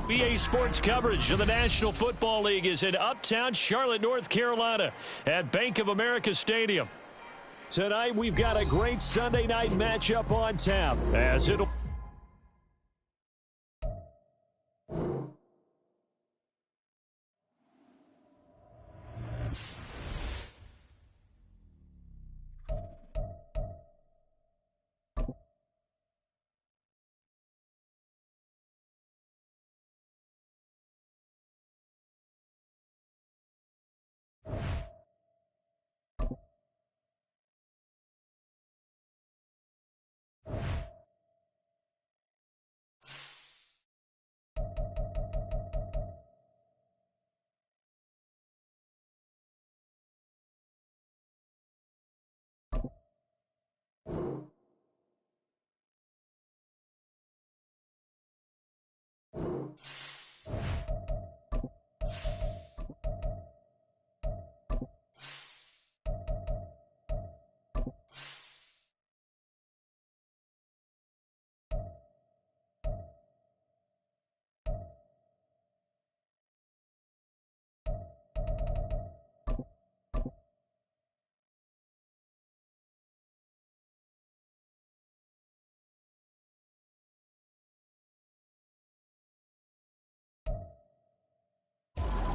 EA Sports coverage of the National Football League is in uptown Charlotte, North Carolina at Bank of America Stadium. Tonight, we've got a great Sunday night matchup on tap as it'll...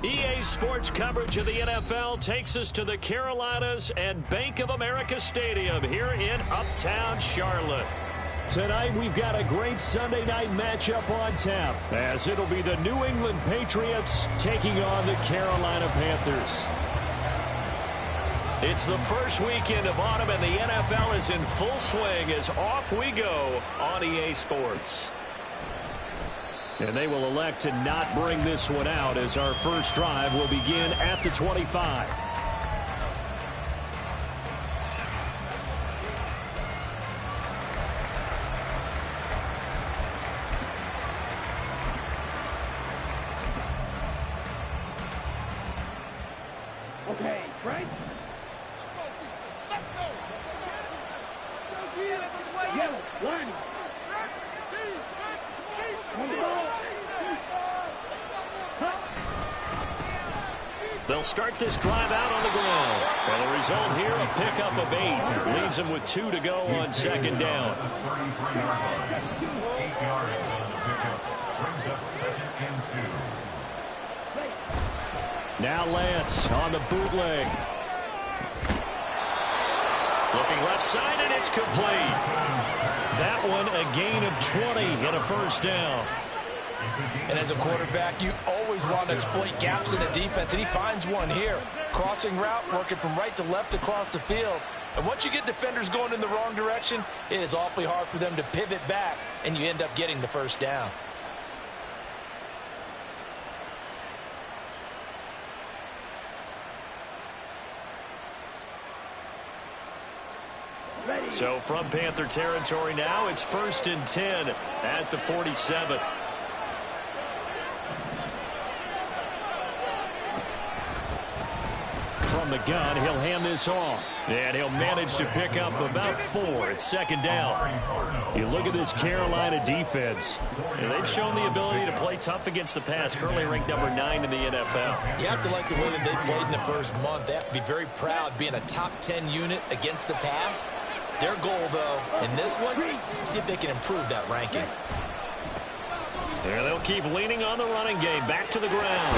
EA Sports coverage of the NFL takes us to the Carolinas and Bank of America Stadium here in uptown Charlotte. Tonight, we've got a great Sunday night matchup on tap as it'll be the New England Patriots taking on the Carolina Panthers. It's the first weekend of autumn, and the NFL is in full swing as off we go on EA Sports. And they will elect to not bring this one out as our first drive will begin at the 25. Okay, Frank. Let's go. Yellow, line. They'll start this drive out on the ground. And the result here, a pickup of 8. Leaves them with 2 to go on second down. Now Lance on the bootleg. Looking left side, and it's complete. That one a gain of 20 and a first down. And as a quarterback, you always want to exploit gaps in the defense, and he finds one here. Crossing route, working from right to left across the field. And once you get defenders going in the wrong direction, it is awfully hard for them to pivot back, and you end up getting the first down. So from Panther territory now, it's 1st and 10 at the 47. From the gun, he'll hand this off. And he'll manage to pick up about 4 at second down. You look at this Carolina defense, and they've shown the ability to play tough against the pass, currently ranked number 9 in the NFL. You have to like the way that they played in the first month. They have to be very proud being a top 10 unit against the pass. Their goal, though, in this one, see if they can improve that ranking. And they'll keep leaning on the running game. Back to the ground.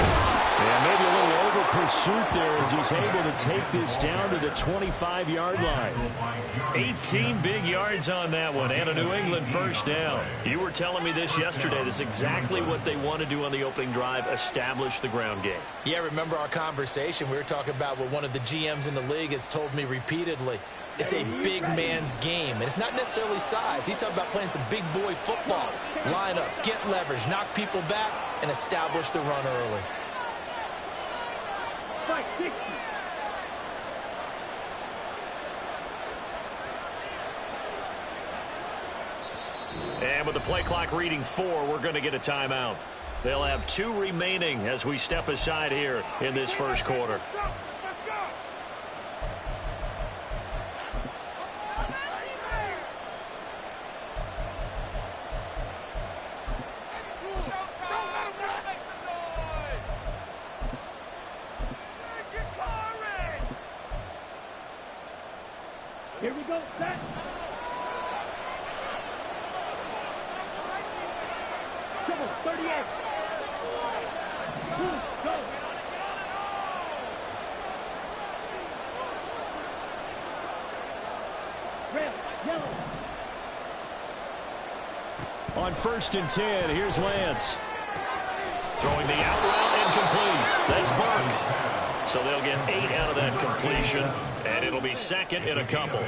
And maybe a little over pursuit there as he's able to take this down to the 25-yard line. 18 big yards on that one and a New England first down. You were telling me this yesterday. This is exactly what they want to do on the opening drive, establish the ground game. Yeah, remember our conversation? We were talking about what one of the GMs in the league has told me repeatedly. It's a big man's game, and it's not necessarily size. He's talking about playing some big boy football. Line up, get leverage, knock people back, and establish the run early. And with the play clock reading 4, we're going to get a timeout. They'll have 2 remaining as we step aside here in this first quarter. go, set. Double, 38. Go. Red, yellow. On 1st and 10, here's Lance. Throwing the out route incomplete. That's Burke. So they'll get 8 out of that completion, and it'll be 2nd in a couple.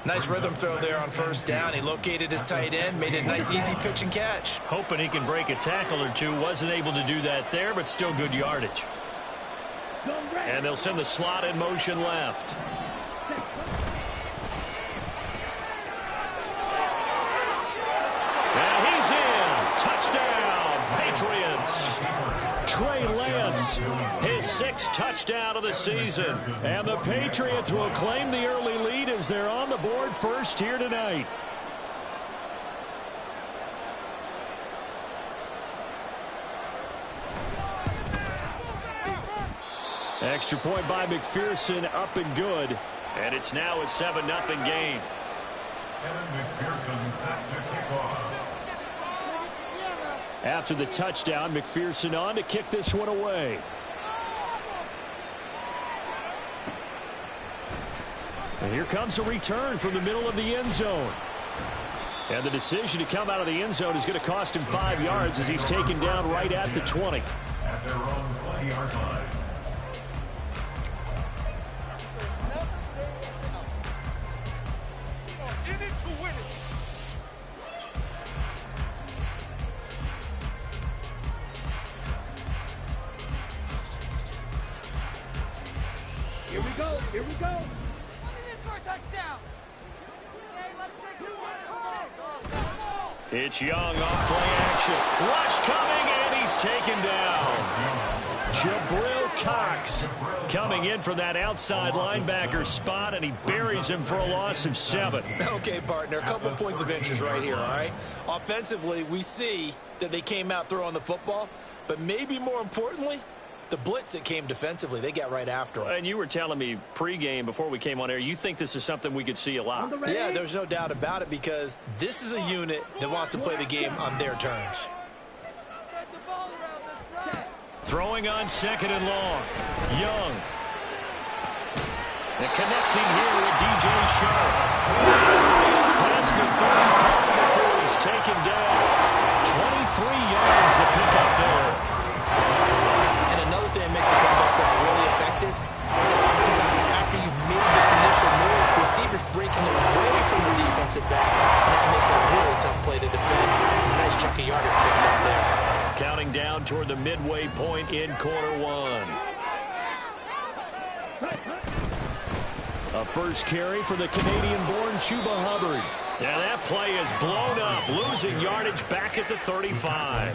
Nice rhythm throw there on 1st down. He located his tight end, made it a nice easy pitch and catch. Hoping he can break a tackle or two. Wasn't able to do that there, but still good yardage. And they'll send the slot in motion left. And he's in. Touchdown, Patriots. Trey Lance, his 6th touchdown of the season. And the Patriots will claim the early lead as they're on the board first here tonight. Extra point by McPherson, up and good. And it's now a 7-0 game. McPherson set to kick off. After the touchdown, McPherson on to kick this one away. And here comes a return from the middle of the end zone. And the decision to come out of the end zone is going to cost him 5 yards as he's taken down right at the 20. At their own 20-yard line. Here we go. Here we go. It's Young off play action. Rush coming, and he's taken down. Jabril Cox coming in for that outside linebacker spot, and he buries him for a loss of 7. Okay, partner, a couple points of interest right here, all right? Offensively, we see that they came out throwing the football, but maybe more importantly, the blitz that came defensively, they got right after him. And you were telling me pregame before we came on air, you think this is something we could see a lot. Yeah, there's no doubt about it because this is a unit that wants to play the game on their terms. Throwing on 2nd and long. Young. And connecting here with DJ Sharp. Past the 35 before he's taken down. 23 yards to pick up there. And another thing that makes a comeback really effective is that oftentimes after you've made the initial move, receivers breaking away from the defensive back, and that makes it a really tough play to defend. A nice chunk of yardage picked up there. Counting down toward the midway point in quarter 1. A first carry for the Canadian-born Chuba Hubbard. Yeah, that play is blown up, losing yardage back at the 35.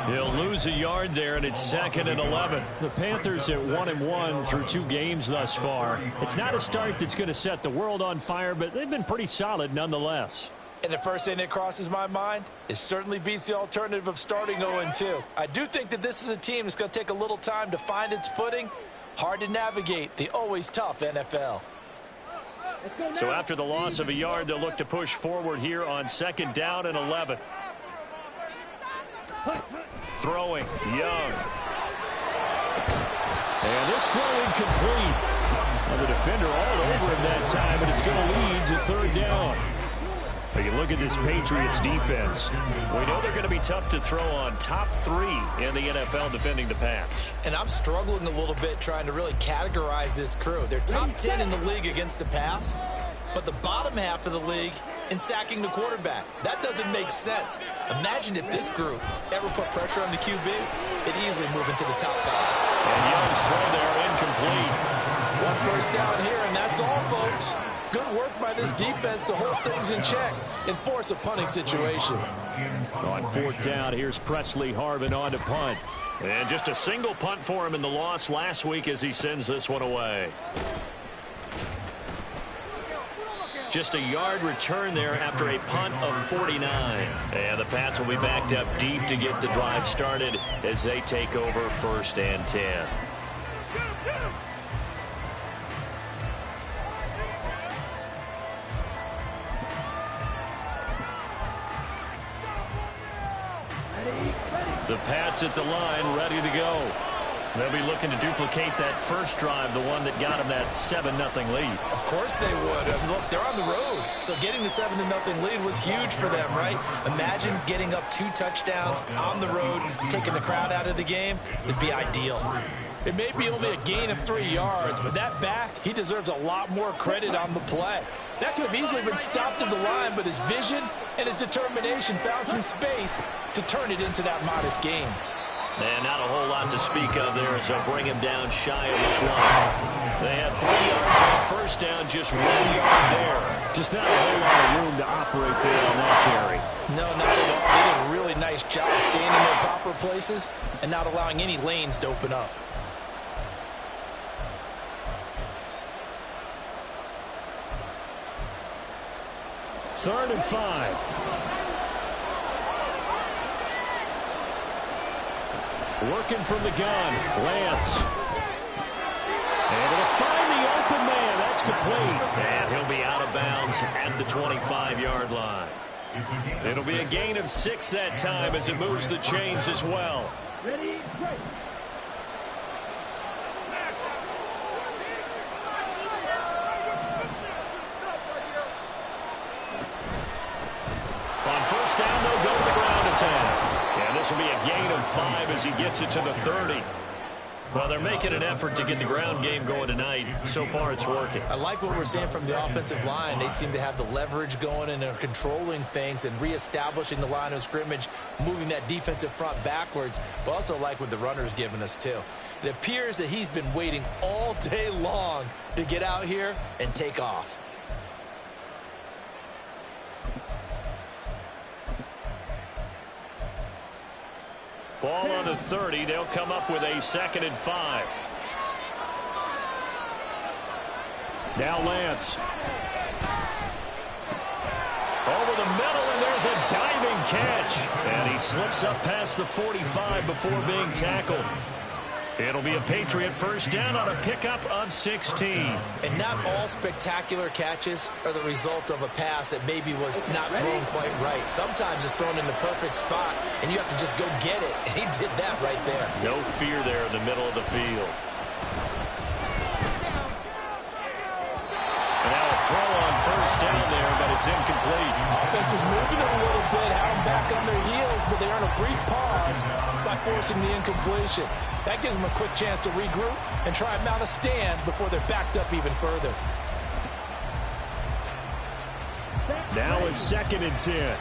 He'll lose a yard there, and it's 2nd and 11. The Panthers at 1-1 through 2 games thus far. It's not a start that's going to set the world on fire, but they've been pretty solid nonetheless. And the first thing that crosses my mind, it certainly beats the alternative of starting 0-2. I do think that this is a team that's going to take a little time to find its footing. Hard to navigate the always tough NFL. So after the loss of a yard, they'll look to push forward here on 2nd down and 11. Throwing, Young. And this throw incomplete. Well, the defender all over him that time, but it's going to lead to 3rd down. But you look at this Patriots defense. We know they're going to be tough to throw on. Top 3 in the NFL defending the pass. And I'm struggling a little bit trying to really categorize this crew. They're top 10 in the league against the pass, but the bottom half of the league in sacking the quarterback. That doesn't make sense. Imagine if this group ever put pressure on the QB, it'd easily move into the top 5. And Young's throw there incomplete. 1 first down here, and that's all, folks. Good work by this defense to hold things in check and force a punting situation. On 4th down, here's Presley Harvin on to punt. And just a single punt for him in the loss last week as he sends this one away. Just a yard return there after a punt of 49. And the Pats will be backed up deep to get the drive started as they take over 1st and 10. The Pats at the line, ready to go. They'll be looking to duplicate that first drive, the one that got them that 7-0 lead. Of course they would. Look, they're on the road, so getting the 7-0 lead was huge for them, right? Imagine getting up 2 touchdowns on the road, taking the crowd out of the game. It'd be ideal. It may be only a gain of 3 yards, but that back, he deserves a lot more credit on the play. That could have easily been stopped at the line, but his vision and his determination found some space to turn it into that modest gain. And not a whole lot to speak of there as they'll bring him down shy of the 20. They had 3 yards on first down, just 1 yard there. Just not a whole lot of room to operate there on that carry. No, not at all. They did a really nice job staying in their proper places and not allowing any lanes to open up. Third and 5. Working from the gun, Lance. Able to find the open man. That's complete. And he'll be out of bounds at the 25-yard line. It'll be a gain of 6 that time as it moves the chains as well. Ready, break. On first down, they'll go to the ground attack. And this will be a gain of 5 as he gets it to the 30. Well, they're making an effort to get the ground game going tonight. So far, it's working. I like what we're seeing from the offensive line. They seem to have the leverage going and are controlling things and reestablishing the line of scrimmage, moving that defensive front backwards, but also like what the runner's giving us, too. It appears that he's been waiting all day long to get out here and take off. Ball on the 30. They'll come up with a 2nd and 5. Now Lance. Over the middle, and there's a diving catch. And he slips up past the 45 before being tackled. It'll be a Patriot first down on a pickup of 16. And not all spectacular catches are the result of a pass that maybe was not thrown quite right. Sometimes it's thrown in the perfect spot, and you have to just go get it. And he did that right there. No fear there in the middle of the field. And now a throw on first down there, but it's incomplete. Offense was moving it a little bit, had them back on their heels, but they earn a brief pause by forcing the incompletion. That gives them a quick chance to regroup and try and mount a stand before they're backed up even further. Now a 2nd and 10.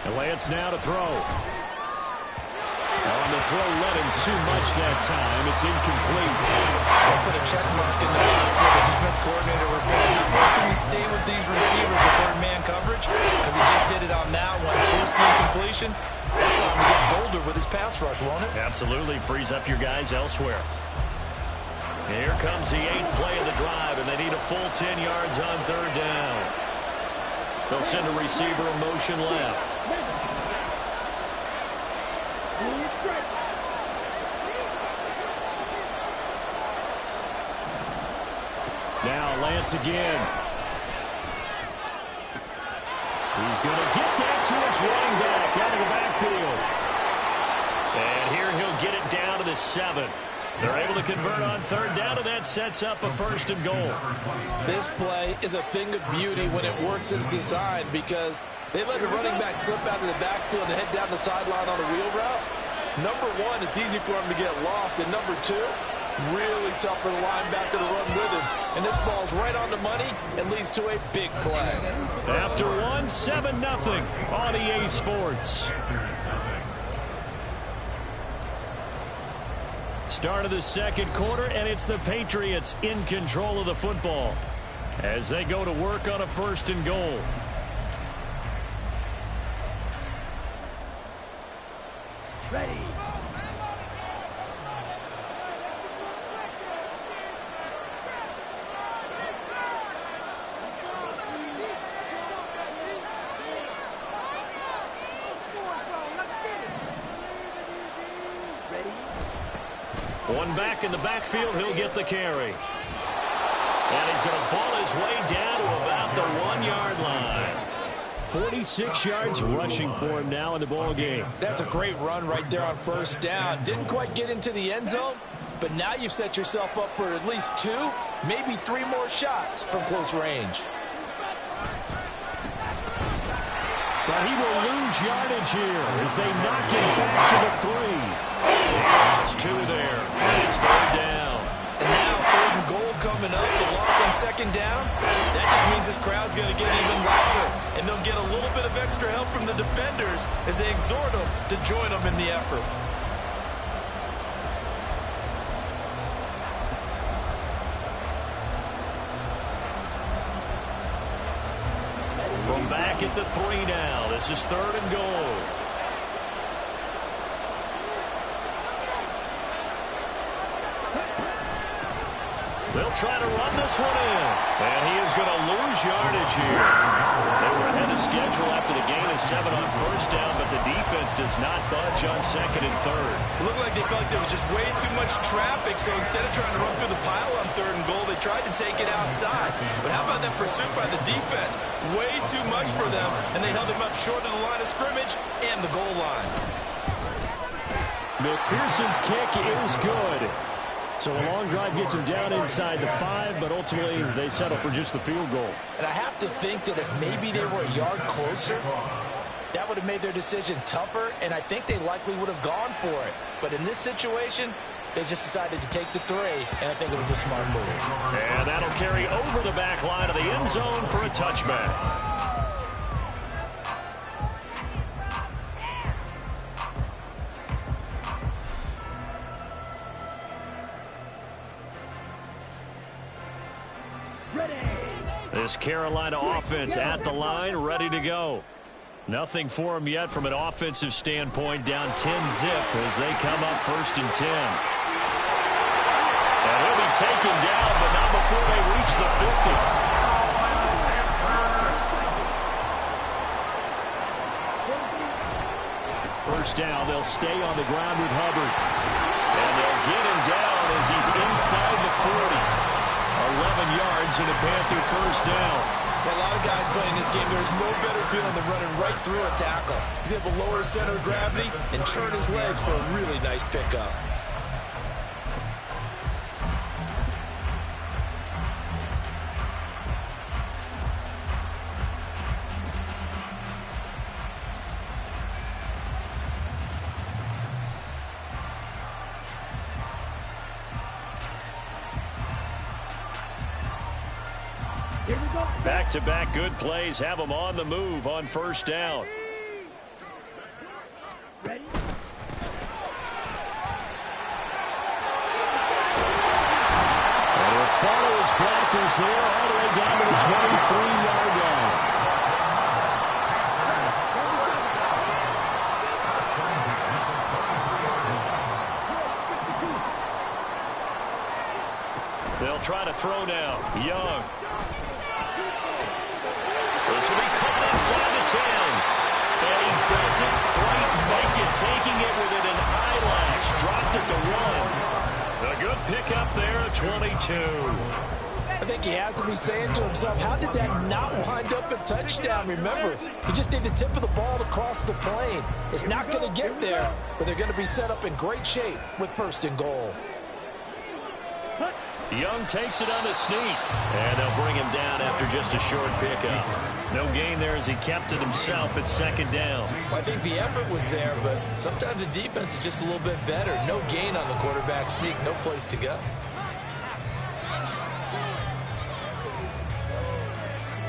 And Lance now to throw. On the throw, let him too much that time. It's incomplete. They put a check mark in the box where the defense coordinator was saying, how can we stay with these receivers if we're in man coverage? Because he just did it on that one. Force the incompletion. That will let him get bolder with his pass rush, won't it? Absolutely. Frees up your guys elsewhere. Here comes the 8th play of the drive, and they need a full 10 yards on 3rd down. They'll send a receiver in motion left. Now Lance again. He's going to get that to his running back out of the backfield. And here he'll get it down to the 7. They're able to convert on 3rd down, and that sets up a 1st and goal. This play is a thing of beauty when it works as designed because they let the running back slip out of the backfield and head down the sideline on a wheel route. Number 1, it's easy for him to get lost. And number 2, really tough for the linebacker to run with him. And this ball's right on the money and leads to a big play. After 1, 7-0 on EA Sports. Start of the 2nd quarter, and it's the Patriots in control of the football as they go to work on a 1st and goal. Ready. One back in the backfield, he'll get the carry. And he's going to ball his way down to about the 1-yard line. 46 yards rushing for him now in the ball game. That's a great run right there on first down. Didn't quite get into the end zone, but now you've set yourself up for at least 2, maybe 3 more shots from close range. But he will lose yardage here as they knock him back to the 3. That's 2 there, and it's 3rd down. And now 3rd and goal coming up. The loss on 2nd down. That just means this crowd's going to get even louder. And they'll get a little bit of extra help from the defenders as they exhort them to join them in the effort. From back at the 3 now. This is 3rd and goal. They'll try to run this one in. And he is going to lose yardage here. They were ahead of schedule after the gain of 7 on first down, but the defense does not budge on 2nd and 3rd. It looked like they felt like there was just way too much traffic, so instead of trying to run through the pile on 3rd and goal, they tried to take it outside. But how about that pursuit by the defense? Way too much for them, and they held him up short of the line of scrimmage and the goal line. McPherson's kick is good. So a long drive gets him down inside the 5, but ultimately they settle for just the field goal. And I have to think that if maybe they were a yard closer, that would have made their decision tougher, and I think they likely would have gone for it. But in this situation, they just decided to take the 3, and I think it was a smart move. And that'll carry over the back line of the end zone for a touchback. This Carolina offense at the line, ready to go. Nothing for them yet from an offensive standpoint, down 10-zip as they come up 1st and 10. And he'll be taken down, but not before they reach the 50. First down, they'll stay on the ground with Hubbard. And they'll get him down as he's inside the 40. 11 yards and a Panther first down. For a lot of guys playing this game, there's no better feeling than running right through a tackle. He's able to lower his center of gravity and churn his legs for a really nice pickup. Back-to-back good plays have them on the move on first down. Ready? And he'll follow his blockers there all the way down to the 23-yard line. They'll try to throw now. Young. This will be caught inside the 10. And he doesn't quite make it, taking it within an eyelash. Dropped at the 1. A good pickup there at 22. I think he has to be saying to himself, how did that not wind up a touchdown? Remember, you just need the tip of the ball to cross the plane. It's not going to get there, but they're going to be set up in great shape with 1st and goal. Young takes it on the sneak, and they'll bring him down after just a short pickup. No gain there as he kept it himself at 2nd down. Well, I think the effort was there, but sometimes the defense is just a little bit better. No gain on the quarterback sneak, no place to go.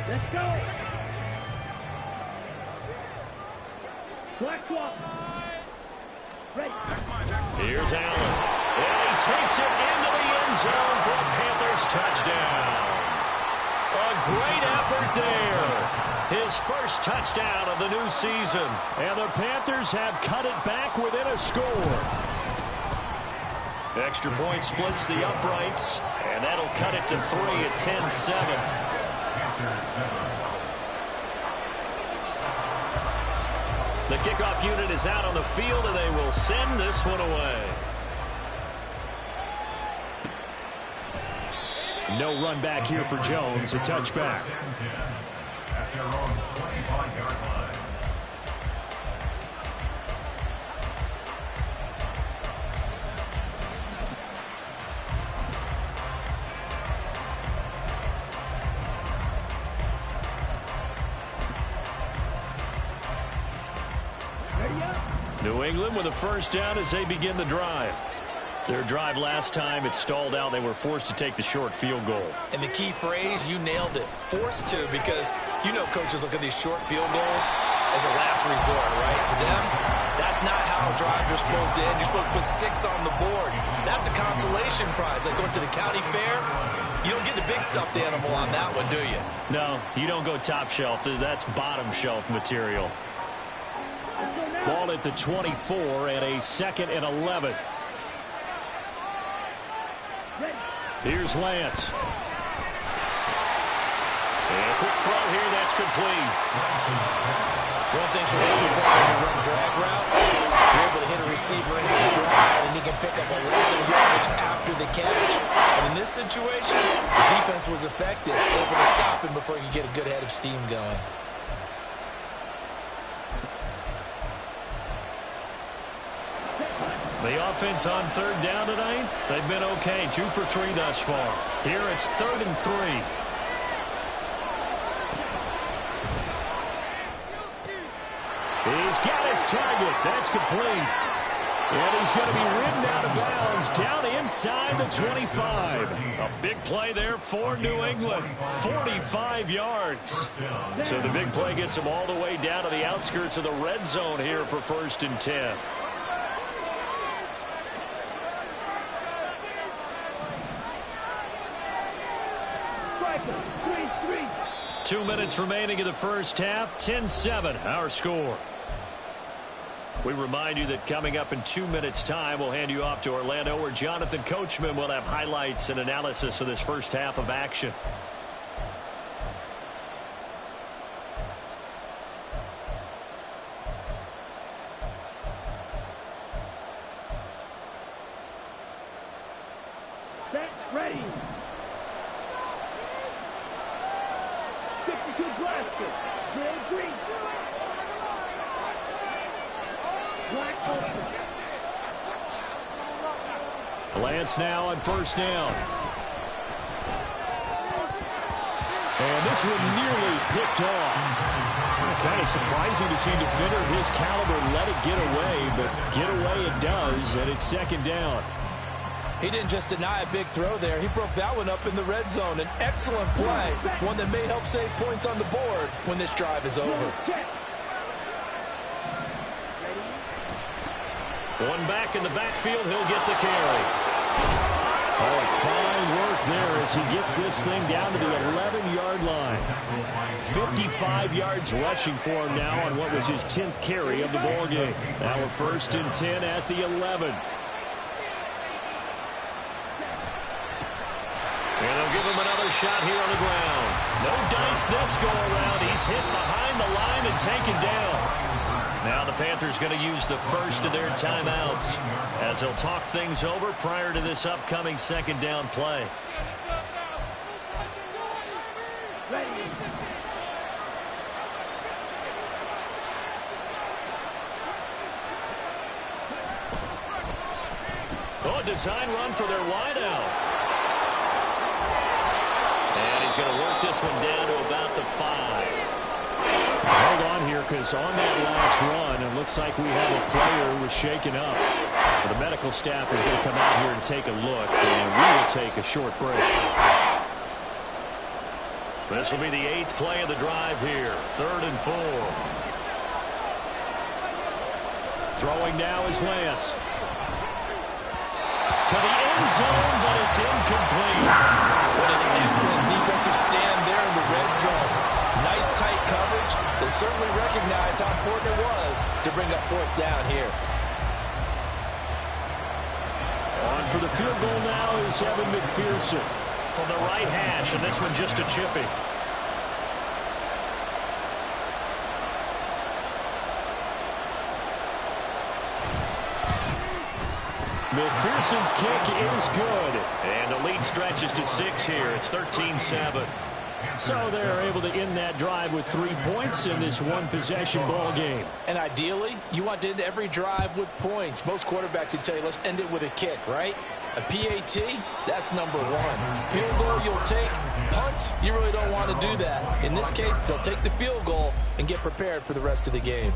Let's go. Black one. Ready. Here's Allen. And he takes it into the end zone for a Panthers touchdown. A great effort there. His first touchdown of the new season. And the Panthers have cut it back within a score. Extra point splits the uprights. And that'll cut it to 3 at 10-7. The kickoff unit is out on the field, and they will send this one away. No run back here for Jones, a touchback. their own 25-yard line. New England with a first down as they begin the drive. Their drive last time, it stalled out. They were forced to take the short field goal. And the key phrase, you nailed it, forced to, because you know coaches look at these short field goals as a last resort, right? To them, that's not how drives are supposed to end. You're supposed to put 6 on the board. That's a consolation prize. Like going to the county fair, you don't get the big stuffed animal on that one, do you? No, you don't go top shelf. That's bottom shelf material. Ball at the 24 and a 2nd and 11. Here's Lance. And a quick throw here, that's complete. One thing you're looking for when you run drag routes, you're able to hit a receiver in stride, and he can pick up a lot of yardage after the catch. And in this situation, the defense was effective, able to stop him before he could get a good head of steam going. The offense on 3rd down tonight, they've been okay. 2 for 3 thus far. Here it's 3rd and 3. He's got his target. That's complete. And he's going to be ridden out of bounds down inside the 25. A big play there for New England. 45 yards. So the big play gets him all the way down to the outskirts of the red zone here for 1st and 10. Three. 2 minutes remaining in the first half. 10-7, our score. We remind you that coming up in 2 minutes' time, we'll hand you off to Orlando, where Jonathan Coachman will have highlights and analysis of this first half of action. Set, ready. 62 blaster. Red, green. Black, open. Lance now on 1st down. And this one nearly picked off. Kind of surprising to see a defender of his caliber let it get away, but get away it does, and it's 2nd down. He didn't just deny a big throw there. He broke that one up in the red zone. An excellent play, one that may help save points on the board when this drive is over. One back in the backfield, he'll get the carry. Oh, fine work there as he gets this thing down to the 11-yard line. 55 yards rushing for him now on what was his 10th carry of the ballgame. Now we're 1st and 10 at the 11. And they'll give him another shot here on the ground. No dice this go around. He's hit behind the line and taken down. Now the Panthers going to use the first of their timeouts as they'll talk things over prior to this upcoming 2nd down play. Ready. Oh, design run for their wideout. And he's going to work this one down to about the 5. Hold on here, because on that last run, it looks like we have a player who was shaken up. The medical staff is going to come out here and take a look, and we will take a short break. This will be the 8th play of the drive here. 3rd and 4. Throwing now is Lance. To the end zone, but it's incomplete. What an excellent defensive stand there in the red zone. Nice tight coverage. They certainly recognized how important it was to bring up 4th down here. On for the field goal now is Evan McPherson from the right hash, and this one just a chippy. McPherson's kick is good. And the lead stretches to 6 here. It's 13-7. So they're able to end that drive with 3 points in this one-possession ball game. And ideally, you want to end every drive with points. Most quarterbacks would tell you, let's end it with a kick, right? A PAT, that's number one. Field goal you'll take. Punts, you really don't want to do that. In this case, they'll take the field goal and get prepared for the rest of the game.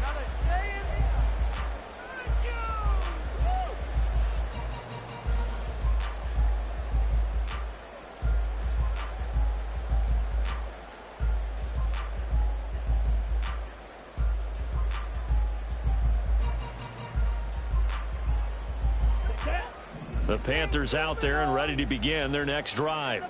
The Panthers out there and ready to begin their next drive.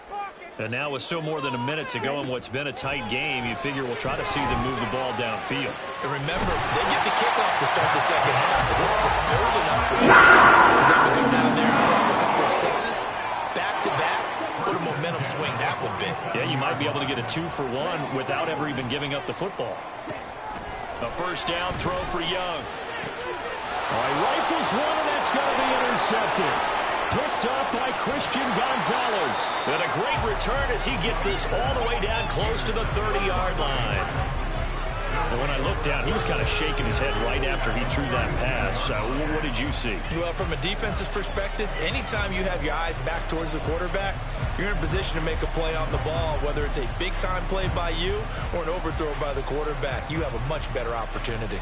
And now with still more than a minute to go in what's been a tight game, you figure we'll try to see them move the ball downfield. And remember, they get the kickoff to start the second half, so this is a golden opportunity for them to go down there and throw a couple of sixes, back-to-back. What a momentum swing that would be. Yeah, you might be able to get a 2-for-1 without ever even giving up the football. A first down throw for Young. All right, rifles one, and that's going to be intercepted. Picked up by Christian Gonzalez. And a great return as he gets this all the way down close to the 30-yard line. And when I looked down, he was kind of shaking his head right after he threw that pass. What did you see? Well, from a defense's perspective, anytime you have your eyes back towards the quarterback, you're in a position to make a play on the ball, whether it's a big-time play by you or an overthrow by the quarterback. You have a much better opportunity.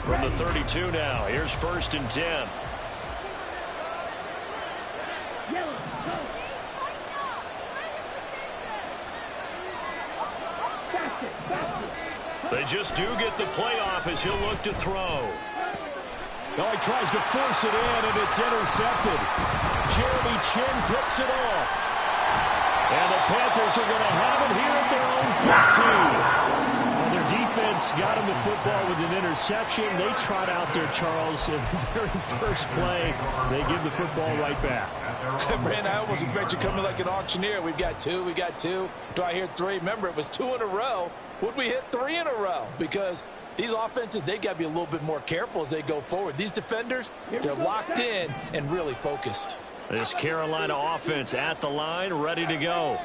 From the 32 now, here's 1st and 10. Yellow, go. Faster. They just do get the playoff as he'll look to throw. Oh, he tries to force it in, and it's intercepted. Jeremy Chin picks it off. And the Panthers are going to have it here at their own 15. Well, their defense got him the football with an interception. They trot out there, Charles, in the very first play. They give the football right back. Brandon, I almost expect you coming like an auctioneer. We've got two. Do I hear three? Remember, it was 2 in a row. Would we hit 3 in a row? Because these offenses, they've got to be a little bit more careful as they go forward. These defenders, they're locked in and really focused. This Carolina offense at the line, ready to go.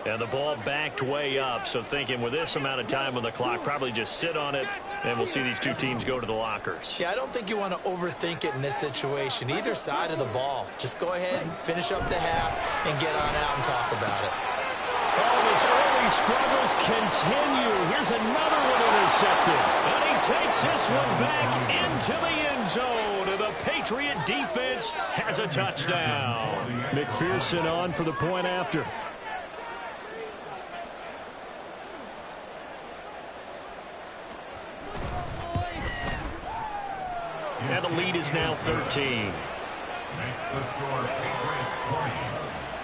And the ball backed way up. So thinking with this amount of time on the clock, probably just sit on it, and we'll see these two teams go to the lockers. Yeah, I don't think you want to overthink it in this situation. Either side of the ball. Just go ahead and finish up the half and get on out and talk about it. Oh, his early struggles continue. Here's another one intercepted. And he takes this one back into the end zone. And the Patriot defense has a touchdown. McPherson on for the point after. And the lead is now 13. Makes the score Patriots 20,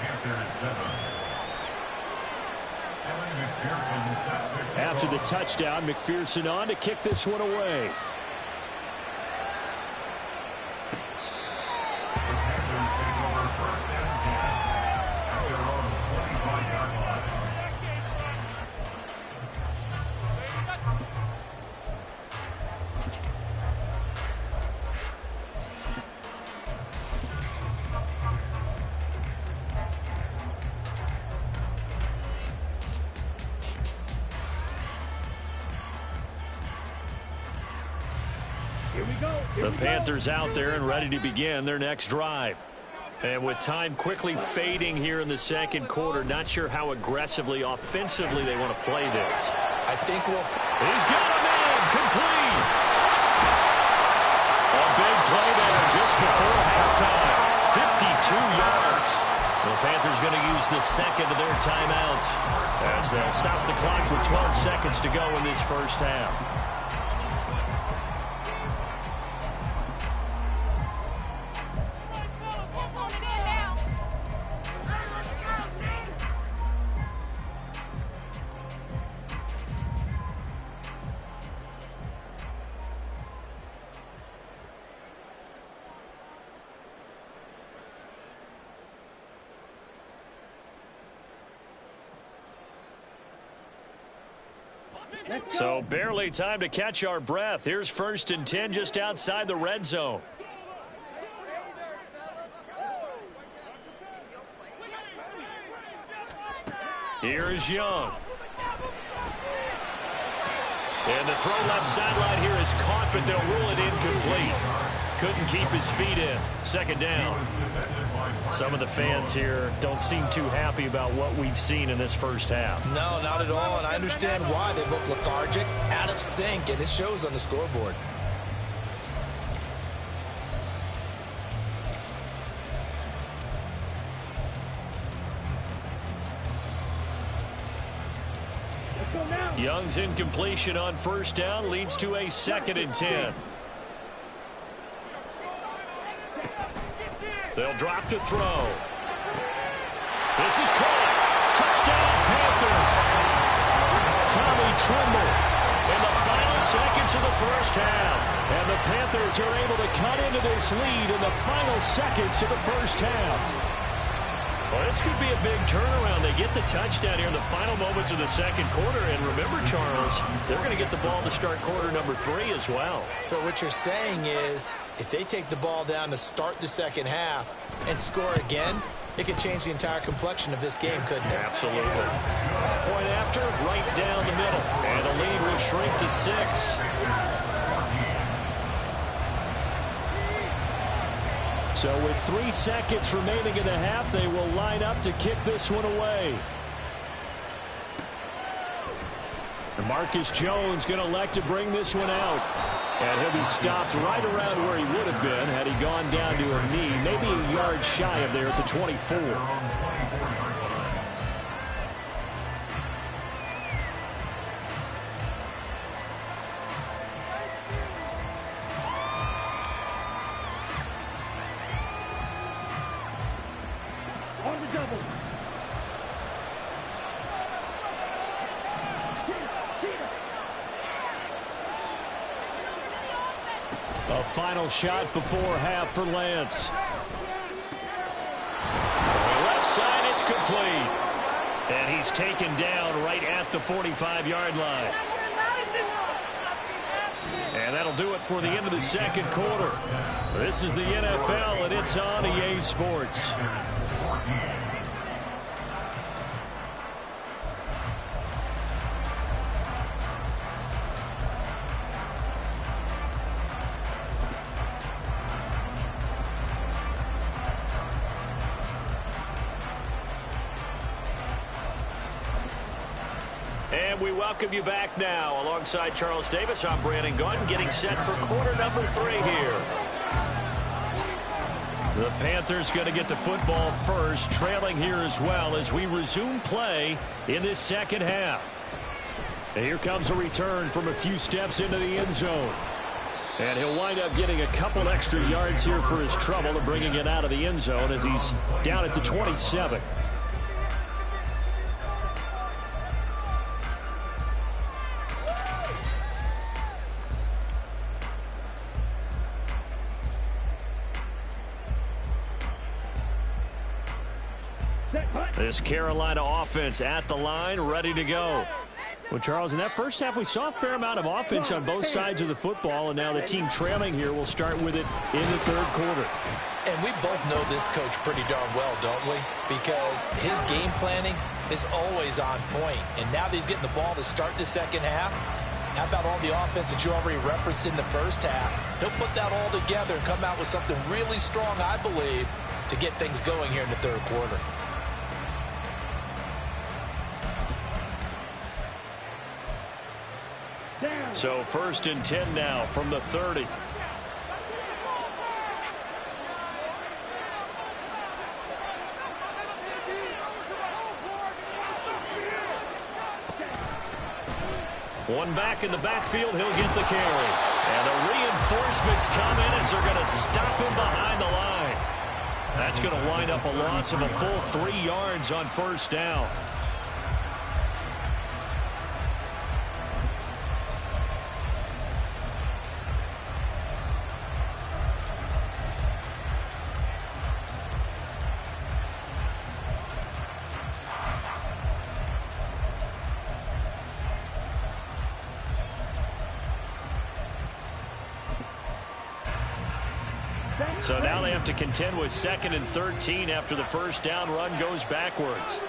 Panthers 7. After the touchdown, McPherson on to kick this one away. The Panthers take over 1st and 10 at their own 25-yard line. The Panthers out there and ready to begin their next drive. And with time quickly fading here in the second quarter, not sure how aggressively, offensively they want to play this. I think we'll... He's got a man, complete. A big play there just before halftime. 52 yards. The Panthers going to use the second of their timeouts as they'll stop the clock with 12 seconds to go in this first half. So barely time to catch our breath. Here's 1st and 10 just outside the red zone. Here's Young. And the throw left sideline here is caught, but they'll rule it incomplete. Couldn't keep his feet in. 2nd down. Some of the fans here don't seem too happy about what we've seen in this first half. No, not at all, and I understand why. They look lethargic, out of sync, and it shows on the scoreboard. Young's incompletion on 1st down leads to a 2nd and 10. They'll drop to throw. This is caught. Touchdown, Panthers. Tommy Tremble in the final seconds of the first half. And the Panthers are able to cut into this lead in the final seconds of the first half. Well, this could be a big turnaround. They get the touchdown here in the final moments of the 2nd quarter. And remember, Charles, they're going to get the ball to start quarter number 3 as well. So what you're saying is if they take the ball down to start the 2nd half and score again, it could change the entire complexion of this game, couldn't it? Absolutely. Point after, right down the middle. And the lead will shrink to 6. So with 3 seconds remaining in the half, they will line up to kick this one away. And Marcus Jones going to elect to bring this one out. And he'll be stopped right around where he would have been had he gone down to a knee, maybe a yard shy of there at the 24. On the double. A final shot before half for Lance. Left side, it's complete. And he's taken down right at the 45-yard line. And that'll do it for the end of the 2nd quarter. This is the NFL, and it's on EA Sports. And we welcome you back now. Alongside Charles Davis, I'm Brandon Gaudin, getting set for quarter number 3 here. The Panthers going to get the football first, trailing here as well as we resume play in this 2nd half. And here comes a return from a few steps into the end zone. And he'll wind up getting a couple extra yards here for his trouble and bringing it out of the end zone as he's down at the 27. This Carolina offense at the line, ready to go. Well, Charles, in that first half, we saw a fair amount of offense on both sides of the football, and now the team trailing here will start with it in the 3rd quarter. And we both know this coach pretty darn well, don't we? Because his game planning is always on point. And now that he's getting the ball to start the 2nd half, how about all the offense that you already referenced in the first half? He'll put that all together and come out with something really strong, I believe, to get things going here in the 3rd quarter. So 1st and 10 now from the 30. One back in the backfield, he'll get the carry. And the reinforcements come in as they're going to stop him behind the line. That's going to wind up a loss of a full 3 yards on 1st down. So now they have to contend with 2nd and 13 after the first down run goes backwards.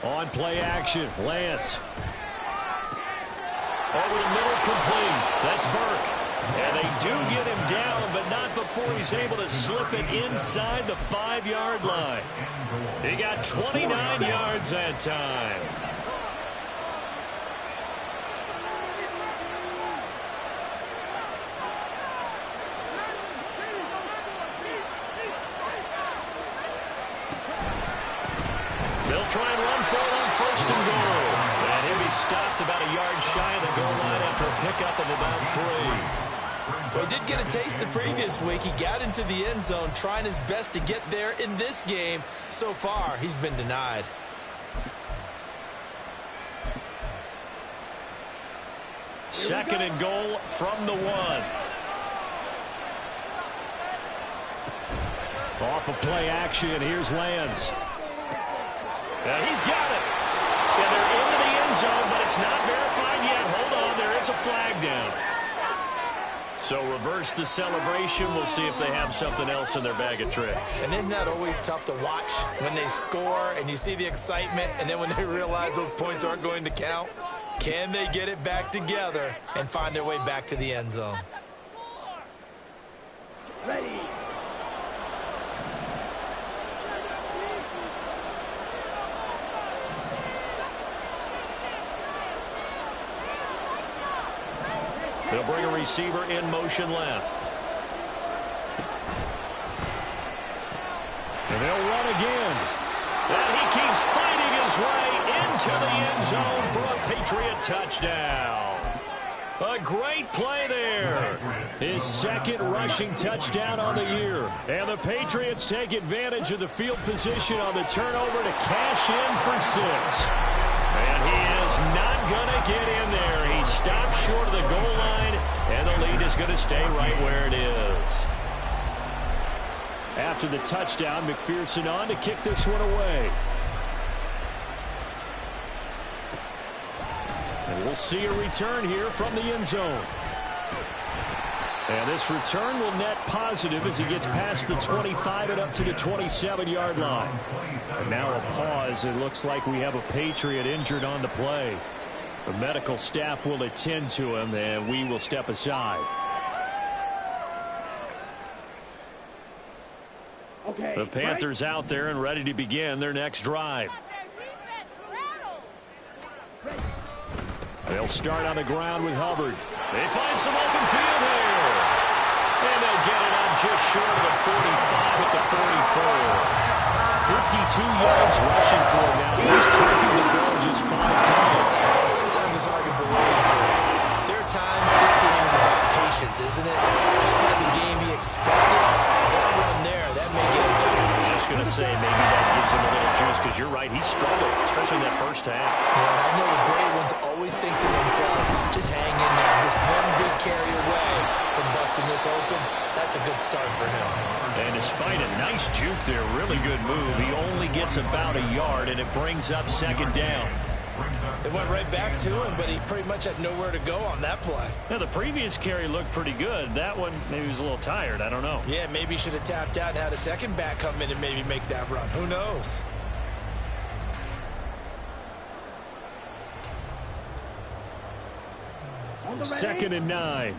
On play action, Lance. Over the middle, complete. That's Burke. And they do get him down, but not before he's able to slip it inside the 5-yard line. He got 29 yards that time. They'll try and run for it on 1st and goal. And he'll be stopped about a yard shy of the goal line after a pickup of about 3. Well, he did get a taste the previous week. He got into the end zone trying his best to get there in this game. So far, he's been denied. Second and goal from the 1. Off of play action, here's Lance. And he's got it. And they're into the end zone, but it's not verified yet. Hold on, there is a flag down. So reverse the celebration. We'll see if they have something else in their bag of tricks. And isn't that always tough to watch when they score and you see the excitement, and then when they realize those points aren't going to count? Can they get it back together and find their way back to the end zone? Ready. They'll bring a receiver in motion left. And they'll run again. And he keeps fighting his way into the end zone for a Patriot touchdown. A great play there. His 2nd rushing touchdown on the year. And the Patriots take advantage of the field position on the turnover to cash in for 6. And he is not going to get in there. He stopped short of the goal line, and the lead is going to stay right where it is. After the touchdown, McPherson on to kick this one away. And we'll see a return here from the end zone. And this return will net positive as he gets past the 25 and up to the 27-yard line. And now a pause. It looks like we have a Patriot injured on the play. The medical staff will attend to him, and we will step aside. Okay. The Panthers out there and ready to begin their next drive. They'll start on the ground with Hubbard. They find some open field here. And they'll get it up just short of the 45 at the 44. 52 yards rushing for him now. He's carried the ball just 5 times. Sometimes it's hard to believe, but there are times this game is about patience, isn't it? Just like the game he expected. That one there, that may get him down. Just going to say maybe that gives him a little juice because you're right. He struggled, especially in that first half. Yeah, I know the great ones always think to themselves, just hang in there. Just one big carry away from busting this open. That's a good start for him. And despite a nice juke there, really good move, he only gets about a yard, and it brings up 2nd down. It went right back to him, but he pretty much had nowhere to go on that play. Now, the previous carry looked pretty good. That one, maybe he was a little tired. I don't know. Yeah, maybe he should have tapped out and had a second back come in and maybe make that run. Who knows? Second 2nd and 9.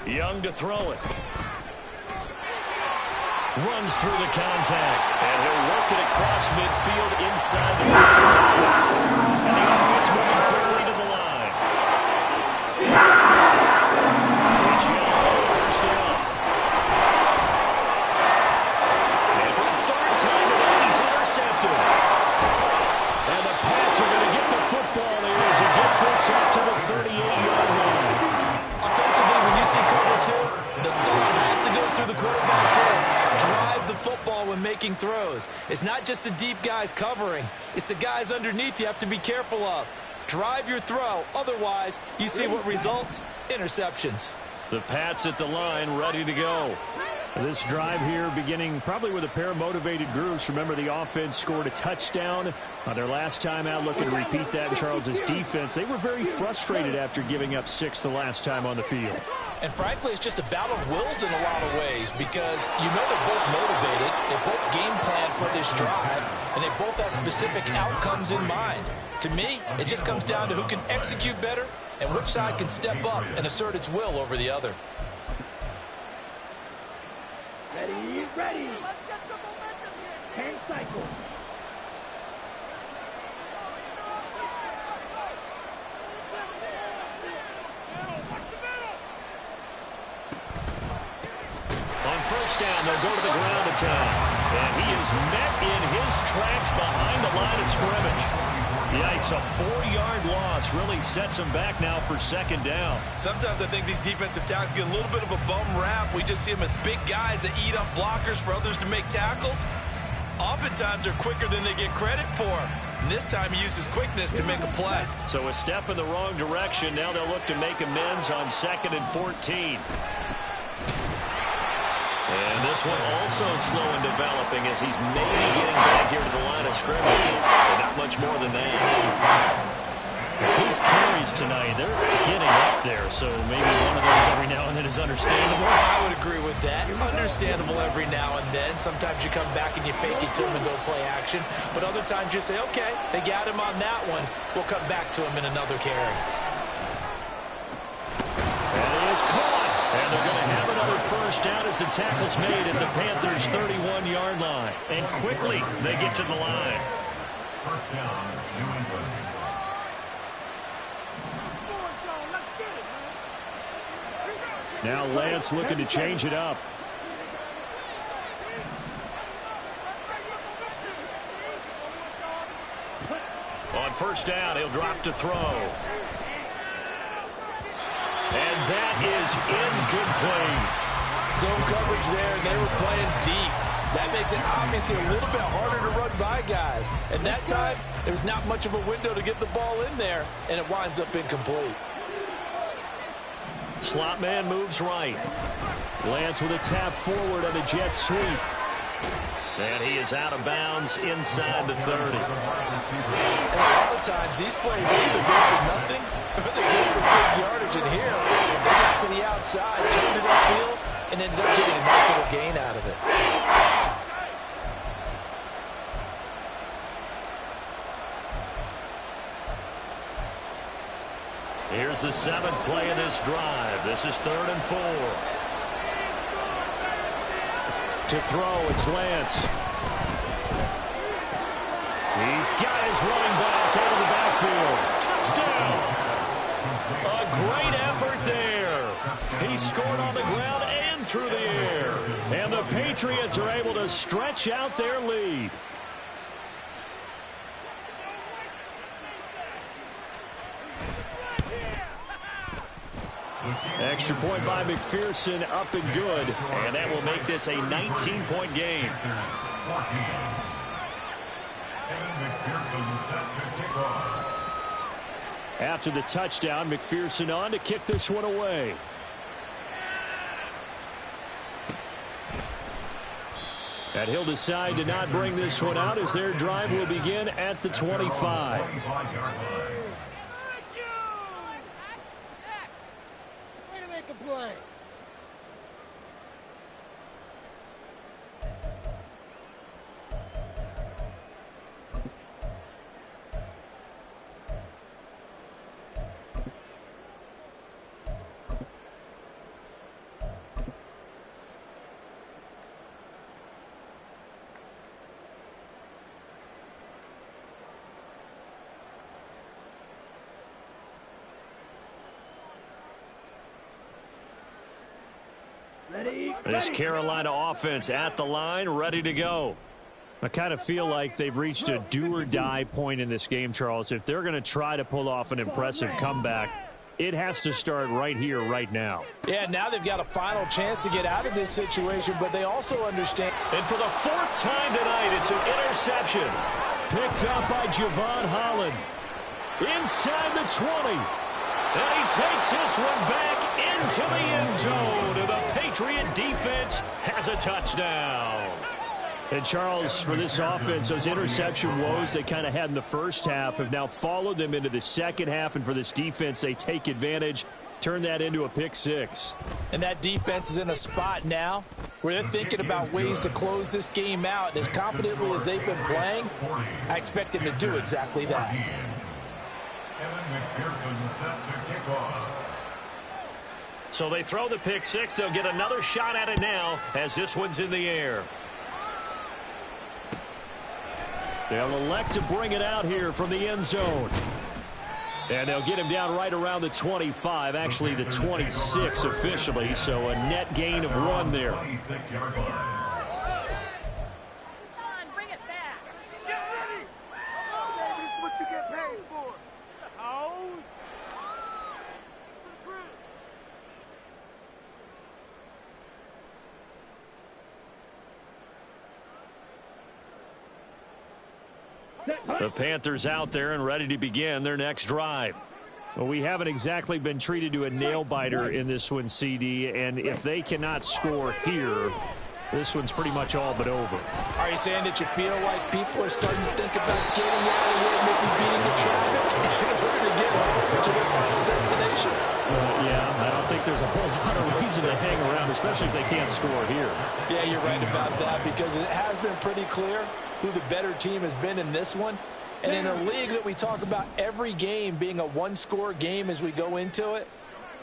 Young to throw it. Runs through the contact. And he'll work it across midfield inside the 45. And the offense moving quickly to the line. It's Young on 1st down. And for the 3rd time today, he's intercepted. And the Pats are going to get the football here as he gets this up to the 38-yard line. Offensively, when you see cover 2, the thought has to go through the quarterback's head. Drive the football when making throws. It's not just the deep guys covering. It's the guys underneath you have to be careful of. Drive your throw. Otherwise, you see what results? Interceptions. The Pats at the line ready to go. This drive here beginning probably with a pair of motivated groups. Remember, the offense scored a touchdown on their last time out, looking to repeat that in Charles's defense. They were very frustrated after giving up 6 the last time on the field. And frankly, it's just a battle of wills in a lot of ways because you know they're both motivated, they both game plan for this drive, and they both have specific outcomes in mind. To me, it just comes down to who can execute better and which side can step up and assert its will over the other. Ready, ready. Let's get some momentum here. 10 cycles. On first down, they'll go to the ground attack. And he is met in his tracks behind the line of scrimmage. Yikes, a 4-yard loss really sets him back now for second down. Sometimes I think these defensive tackles get a little bit of a bum rap. We just see them as big guys that eat up blockers for others to make tackles. Oftentimes they're quicker than they get credit for. And this time he uses quickness to make a play. So a step in the wrong direction. Now they'll look to make amends on 2nd and 14. And this one also slow in developing as he's maybe getting back here to the line of scrimmage. But not much more than that. His carries tonight, they're getting up there, so maybe one of those every now and then is understandable. I would agree with that. Understandable every now and then. Sometimes you come back and you fake it to him and go play action. But other times you say, okay, they got him on that one. We'll come back to him in another carry. And he is caught. And they're going to have another first down as the tackle's made at the Panthers' 31-yard line. And quickly they get to the line. First down, New England. Now Lance looking to change it up. On first down, he'll drop to throw. And that is incomplete. Zone coverage there, and they were playing deep. That makes it obviously a little bit harder to run by guys. And that time, there's not much of a window to get the ball in there, and it winds up incomplete. Slot man moves right. Lance with a tap forward on a jet sweep. And he is out of bounds inside the 30. And a lot of times, these plays either go for nothing or they go for big yardage. And here, they got to the outside, turned it upfield, and ended up getting a nice little gain out of it. Here's the 7th play of this drive. This is 3rd and 4. To throw, it's Lance. He's got his running back out of the backfield. Touchdown! A great effort there. He scored on the ground and through the air. And the Patriots are able to stretch out their lead. Extra point by McPherson, up and good. And that will make this a 19-point game. After the touchdown, McPherson on to kick this one away. And he'll decide to not bring this one out as their drive will begin at the 25. Play. This Carolina offense at the line, ready to go. I kind of feel like they've reached a do-or-die point in this game, Charles. If they're going to try to pull off an impressive comeback, it has to start right here, right now. Yeah, now they've got a final chance to get out of this situation, but they also understand. And for the 4th time tonight, it's an interception. Picked up by Javon Holland. Inside the 20. And he takes this one back into the end zone, and the Patriot defense has a touchdown. And Charles, for this offense, those interception woes they kind of had in the first half have now followed them into the second half, and for this defense, they take advantage, turn that into a pick six. And that defense is in a spot now where they're thinking about ways to close this game out. And as confidently as they've been playing, I expect them to do exactly that. So they throw the pick six. They'll get another shot at it now as this one's in the air. They'll elect to bring it out here from the end zone. And they'll get him down right around the 25, actually the 26 officially, so a net gain of 1 there. Bring it back. Get ready! Oh, this is what you get paid for. House. The Panthers out there and ready to begin their next drive. Well, we haven't exactly been treated to a nail-biter in this one, CD, and if they cannot score here, this one's pretty much all but over. Are you saying that you feel like people are starting to think about getting out of here, maybe beating the traffic in order to get to their final destination? Yeah, I don't think there's a whole lot of reason to hang around, especially if they can't score here. Yeah, you're right about that, because it has been pretty clear who the better team has been in this one. And in a league that we talk about every game being a one-score game as we go into it,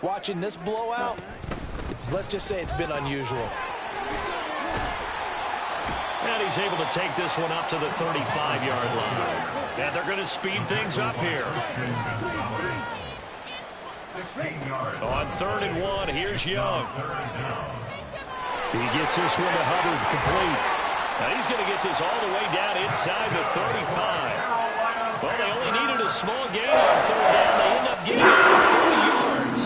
watching this blowout, let's just say it's been unusual. And he's able to take this one up to the 35-yard line. And they're going to speed things up here. On 3rd and 1, here's Young. He gets this one to Hubbard, complete. Now he's going to get this all the way down inside the 35. Well, they only needed a small gain on 3rd down. They end up getting it 40 yards.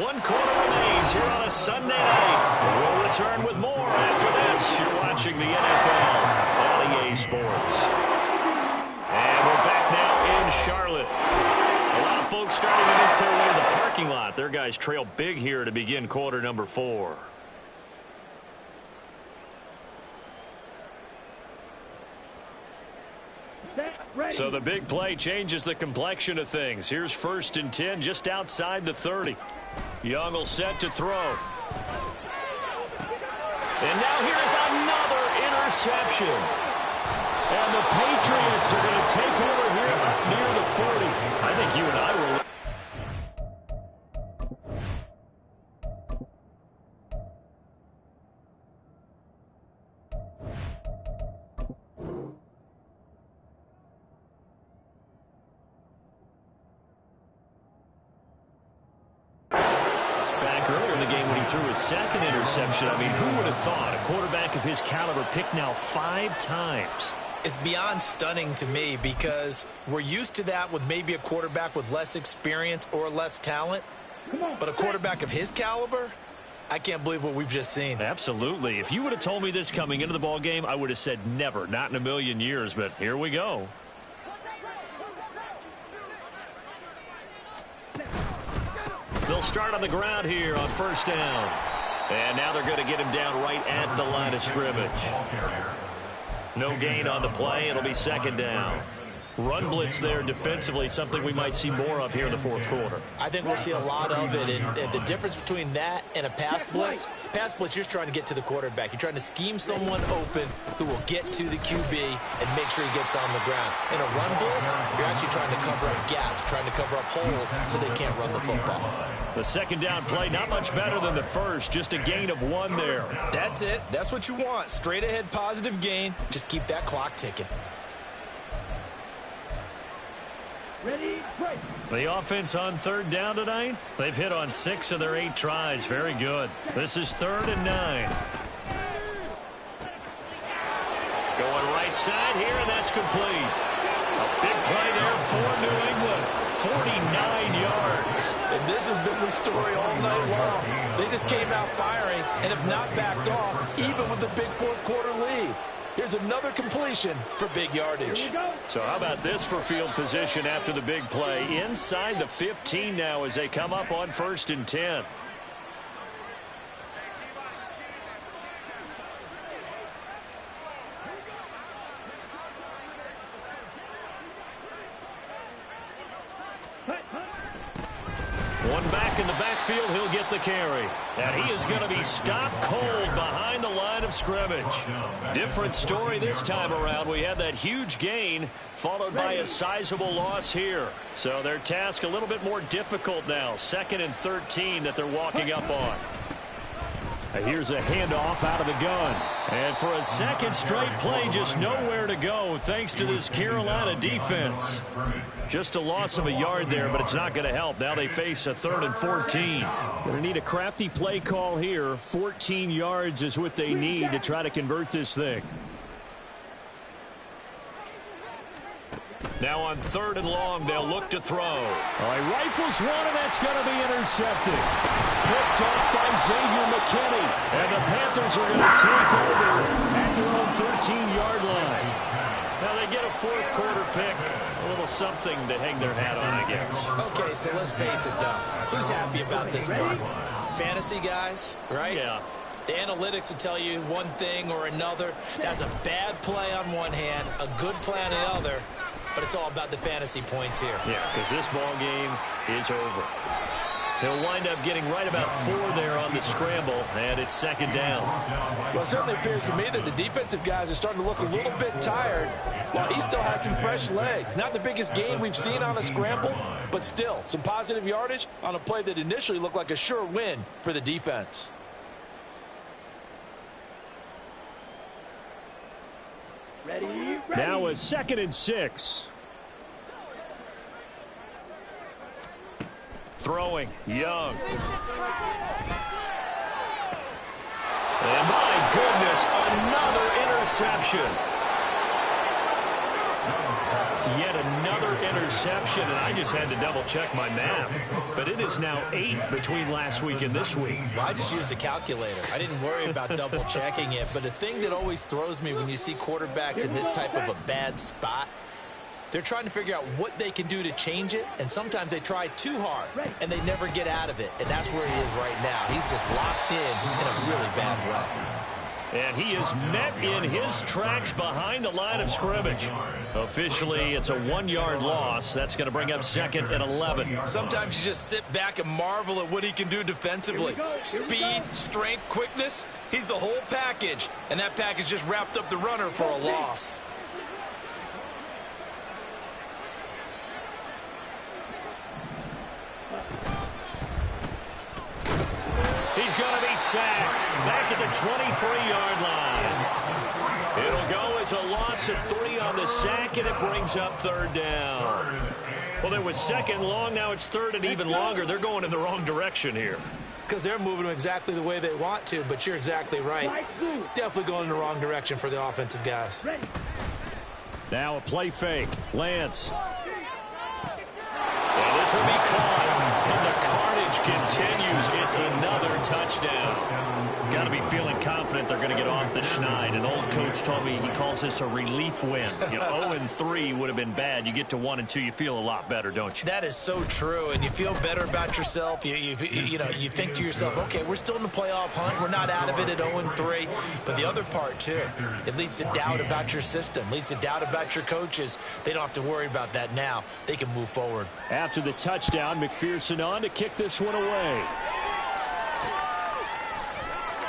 One quarter remains here on a Sunday night. We'll return with more after this. You're watching the NFL on EA Sports. And we're back now in Charlotte. A lot of folks starting to make their way to the parking lot. Their guys trail big here to begin quarter number 4. So the big play changes the complexion of things. Here's 1st and 10 just outside the 30. Young will set to throw. And now here is another interception. And the Patriots are going to take over here near the 40. I think you and I were... threw his 2nd interception. I mean, who would have thought a quarterback of his caliber picked now 5 times? It's beyond stunning to me, because we're used to that with maybe a quarterback with less experience or less talent. But a quarterback of his caliber, I can't believe what we've just seen. Absolutely. If you would have told me this coming into the ball game, I would have said never, not in a million years. But here we go. They'll start on the ground here on 1st down. And now they're going to get him down right at the line of scrimmage. No gain on the play. It'll be 2nd down. Run blitz there defensively, something we might see more of here in the 4th quarter. I think we'll see a lot of it. And the difference between that and a pass blitz, you're just trying to get to the quarterback. You're trying to scheme someone open who will get to the QB and make sure he gets on the ground. In a run blitz, you're actually trying to cover up gaps, trying to cover up holes so they can't run the football. The 2nd down play, not much better than the first, just a gain of 1 there. That's it. That's what you want. Straight ahead positive gain. Just keep that clock ticking. Ready, break. The offense on 3rd down tonight, they've hit on 6 of their 8 tries. Very good. This is 3rd and 9. Going right side here, and that's complete. A big play there for New England. 49 yards. And this has been the story all night long. They just came out firing and have not backed off, even with the big 4th quarter lead. Here's another completion for big yardage. So how about this for field position after the big play? Inside the 15 now as they come up on 1st and 10. One back in the backfield, he'll get the carry. And he is going to be stopped cold behind the line of scrimmage. Different story this time around. We had that huge gain followed by a sizable loss here. So their task a little bit more difficult now. 2nd and 13 that they're walking up on. Here's a handoff out of the gun. And for a second straight play, just nowhere to go thanks to this Carolina defense. Just a loss of a yard there, but it's not going to help. Now they face a 3rd and 14. Going to need a crafty play call here. 14 yards is what they need to try to convert this thing. Now on 3rd and long, they'll look to throw. All right, rifles one, and that's going to be intercepted. Picked off by Xavier McKinney. And the Panthers are going to take over at their own 13-yard line. Now they get a 4th quarter pick. A little something to hang their hat on, I guess. Okay, so let's face it, though. Who's happy about this punt? Fantasy guys, right? Yeah. The analytics will tell you one thing or another. That's a bad play on one hand, a good play on the other. But it's all about the fantasy points here. Yeah, because this ball game is over. He'll wind up getting right about 4 there on the scramble, and it's 2nd down. Well, it certainly appears to me that the defensive guys are starting to look a little bit tired, while he still has some fresh legs. Not the biggest gain we've seen on a scramble, but still some positive yardage on a play that initially looked like a sure win for the defense. Ready. Now a 2nd and 6. Throwing, Young. And my goodness, another interception. Yet another interception, and I just had to double-check my math. But it is now 8 between last week and this week. Well, I just used a calculator. I didn't worry about double-checking it. But the thing that always throws me when you see quarterbacks in this type of a bad spot, they're trying to figure out what they can do to change it, and sometimes they try too hard, and they never get out of it. And that's where he is right now. He's just locked in a really bad way. And he is met in his tracks behind the line of scrimmage. Officially, it's a 1-yard loss. That's going to bring up 2nd and 11. Sometimes you just sit back and marvel at what he can do defensively. Speed, strength, quickness, he's the whole package. And that package just wrapped up the runner for a loss. He's going to be sacked back at the 23-yard line. It'll go as a loss of 3 on the sack, and it brings up 3rd down. Well, there was 2nd long. Now it's 3rd and even longer. They're going in the wrong direction here. Because they're moving them exactly the way they want to, but you're exactly right. Definitely going in the wrong direction for the offensive guys. Now a play fake. Lance. Well, this will be caught, and the carnage continues. It's another touchdown. Got to be feeling confident they're going to get off the schneid. An old coach told me he calls this a relief win. 0-3 would have been bad. You get to 1-2, you feel a lot better, don't you? That is so true, and you feel better about yourself. You think to yourself, okay, we're still in the playoff hunt. We're not out of it at 0-3. But the other part, too, it leads to doubt about your system, leads to doubt about your coaches. They don't have to worry about that now. They can move forward. After the touchdown, McPherson on to kick this one away.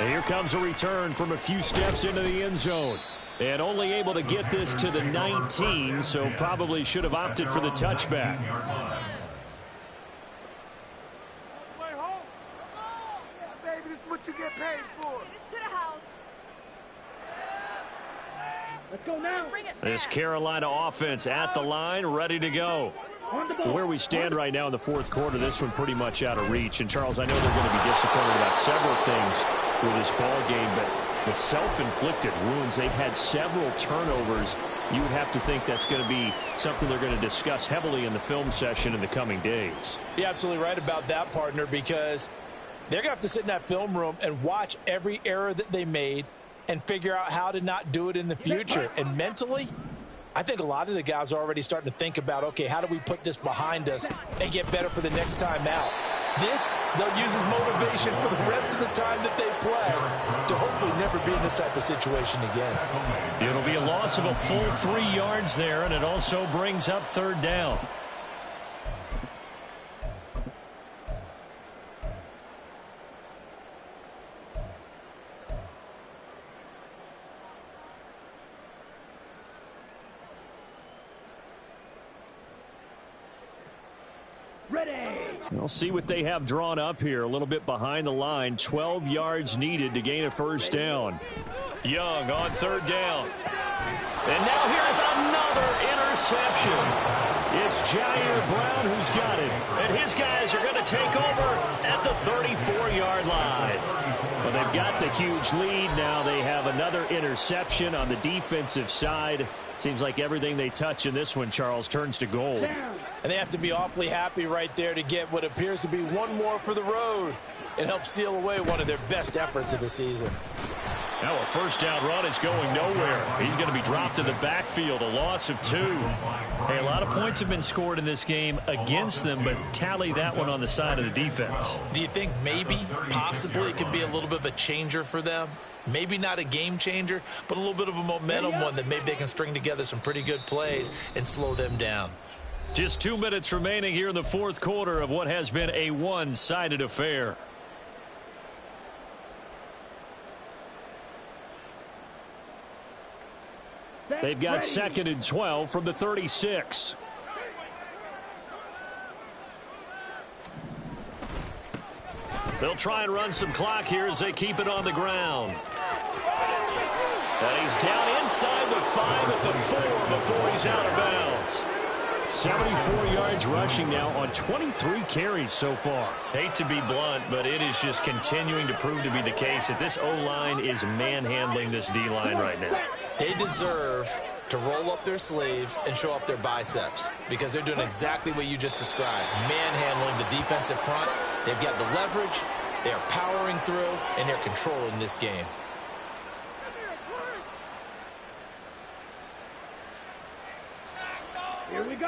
And here comes a return from a few steps into the end zone. And only able to get this to the 19, so probably should have opted for the touchback. Yeah, baby, this is what you get paid for. Let's go now. This Carolina offense at the line, ready to go. Where we stand right now in the 4th quarter, this one pretty much out of reach. And, Charles, I know they're going to be disappointed about several things with this ball game, but the self-inflicted wounds, they've had several turnovers. You would have to think that's going to be something they're going to discuss heavily in the film session in the coming days. You're absolutely right about that, partner, because they're going to have to sit in that film room and watch every error that they made and figure out how to not do it in the future. And mentally, I think a lot of the guys are already starting to think about, okay, how do we put this behind us and get better for the next time out? This, they'll use as motivation for the rest of the time that they play to hopefully never be in this type of situation again. It'll be a loss of a full 3 yards there, and it also brings up 3rd down. We'll see what they have drawn up here. A little bit behind the line. 12 yards needed to gain a 1st down. Young on 3rd down. And now here's another interception. It's Jair Brown who's got it. And his guys are going to take over at the 34-yard line. Well, they've got the huge lead. Now they have another interception on the defensive side. Seems like everything they touch in this one, Charles, turns to gold. And they have to be awfully happy right there to get what appears to be one more for the road and help seal away one of their best efforts of the season. Now a 1st down run is going nowhere. He's going to be dropped in the backfield, a loss of 2. Hey, a lot of points have been scored in this game against them, but tally that one on the side of the defense. Do you think maybe, possibly, it could be a little bit of a changer for them? Maybe not a game changer, but a little bit of a momentum one that maybe they can string together some pretty good plays and slow them down. Just 2 minutes remaining here in the 4th quarter of what has been a one-sided affair. They've got 2nd and 12 from the 36. They'll try and run some clock here as they keep it on the ground. And he's down inside the 5 at the 4 before he's out of bounds. 74 yards rushing now on 23 carries so far. Hate to be blunt, but it is just continuing to prove to be the case that this O-line is manhandling this D-line right now. They deserve to roll up their sleeves and show up their biceps because they're doing exactly what you just described, manhandling the defensive front. They've got the leverage, they are powering through, and they're controlling this game. Here we go.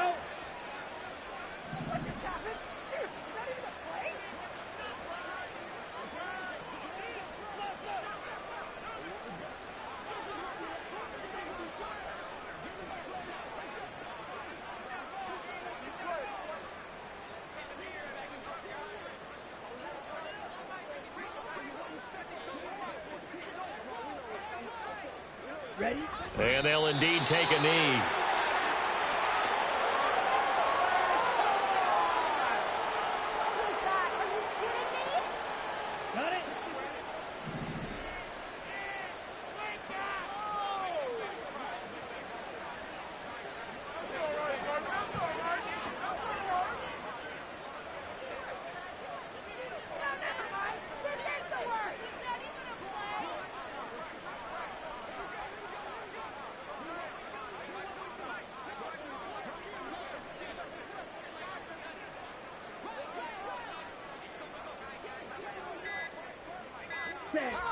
What just happened? Seriously, is that even a play? Ready? And they'll indeed take a knee. Got it.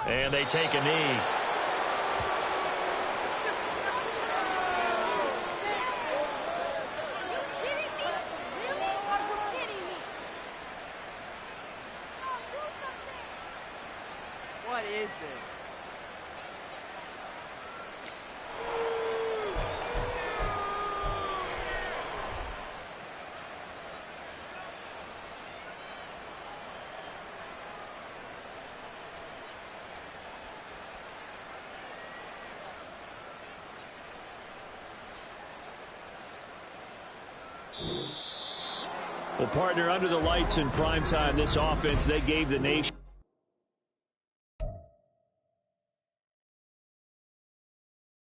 And they take a knee. What is this? Well, partner, under the lights in primetime, this offense, they gave the nation